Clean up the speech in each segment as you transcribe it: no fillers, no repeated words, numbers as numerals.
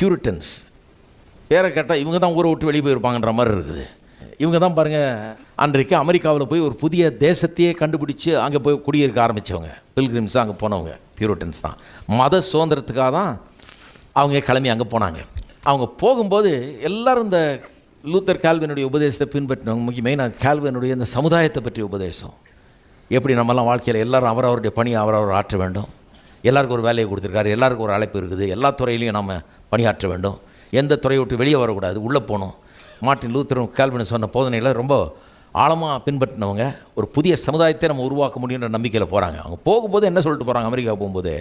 Puritans. பேரை கேட்டால் இவங்க தான் ஊரை விட்டு வெளியே போயிருப்பாங்கன்ற மாதிரி இருக்குது. இவங்க தான் பாருங்கள், அன்றைக்கு அமெரிக்காவில் போய் ஒரு புதிய தேசத்தையே கண்டுபிடிச்சி அங்கே போய் குடியிருக்க ஆரம்பித்தவங்க. பில்கிரிம்ஸ் அங்கே போனவங்க பியூரிட்டன்ஸ் தான். மத சுதந்திரத்துக்காக தான் அவங்க கிளம்பி அங்கே போனாங்க. அவங்க போகும்போது எல்லோரும் இந்த லூத்தர் கால்வினுடைய உபதேசத்தை பின்பற்றினவங்க. முக்கிய மெயினாக கால்வினுடைய இந்த சமுதாயத்தை பற்றிய உபதேசம். எப்படி நம்மலாம் வாழ்க்கையில் எல்லோரும் அவரவருடைய பணியை அவரவர் ஆற்ற வேண்டும், எல்லாருக்கும் ஒரு வேலையை கொடுத்துருக்காரு, எல்லாருக்கும் ஒரு அழைப்பு இருக்குது, எல்லா துறையிலையும் நம்ம பணியாற்ற வேண்டும், எந்த துறையை விட்டு வெளியே வரக்கூடாது, உள்ளே போகணும். மார்ட்டின் லூத்தரும் கால்வின் சொன்ன போதனைகளை ரொம்ப ஆழமாக பின்பற்றினவங்க. ஒரு புதிய சமுதாயத்தை நம்ம உருவாக்க முடியுன்ற நம்பிக்கையில் போகிறாங்க. அவங்க போகும்போது என்ன சொல்லிட்டு போகிறாங்க, அமெரிக்கா போகும்போது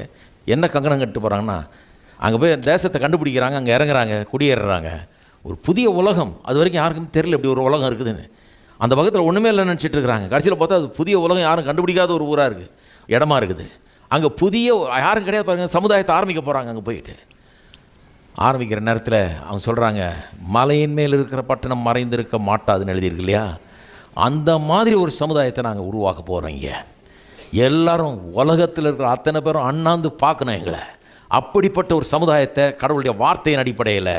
என்ன கங்கணம் கட்டு போகிறாங்கன்னா, அங்கே போய் தேசத்தை கண்டுபிடிக்கிறாங்க, அங்கே இறங்குறாங்க, குடியேறுறாங்க. ஒரு புதிய உலகம், அது வரைக்கும் யாருக்கும் தெரியல இப்படி ஒரு உலகம் இருக்குதுன்னு. அந்த பக்கத்தில் ஒன்றுமே இல்லைன்னு நினச்சிட்டு இருக்கிறாங்க. கடைசியில் பார்த்தா அது புதிய உலகம், யாரும் கண்டுபிடிக்காத ஒரு ஊராக இருக்குது, இடமா இருக்குது. அங்கே புதிய யாரும் கிடையாது பாருங்கள், சமுதாயத்தை ஆரம்பிக்க போகிறாங்க. அங்கே போயிட்டு ஆரம்பிக்கிற நேரத்தில் அவங்க சொல்கிறாங்க, மலையின் மேல் இருக்கிற பட்டணம் மறைந்திருக்க மாட்டாதுன்னு எழுதியிருக்கு இல்லையா, அந்த மாதிரி ஒரு சமுதாயத்தை நாங்கள் உருவாக்க போகிறோம். இங்கே எல்லோரும் உலகத்தில் இருக்கிற அத்தனை பேரும் அண்ணாந்து பார்க்கணும் எங்களை. அப்படிப்பட்ட ஒரு சமுதாயத்தை கடவுளுடைய வார்த்தையின் அடிப்படையில்,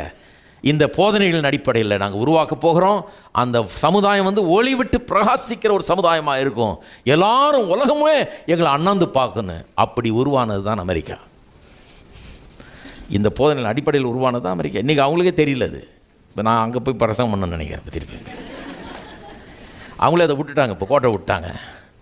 இந்த போதனைகளின் அடிப்படையில் நாங்கள் உருவாக்க போகிறோம். அந்த சமுதாயம் ஒளி விட்டு பிரகாசிக்கிற ஒரு சமுதாயமாக இருக்கும். எல்லாரும் உலகமே எங்களை அண்ணாந்து பார்க்கணும். அப்படி உருவானது தான் அமெரிக்கா. இந்த போதனைகளின் அடிப்படையில் உருவானது தான் அமெரிக்கா. இன்றைக்கி அவங்களுக்கே தெரியல. அது இப்போ நான் அங்கே போய் பிரசங்கம் பண்ணணும்னு நினைக்கிறேன். இப்போ திருப்பி அவங்களே அதை விட்டுட்டாங்க, இப்போ கோட்டை விட்டாங்க.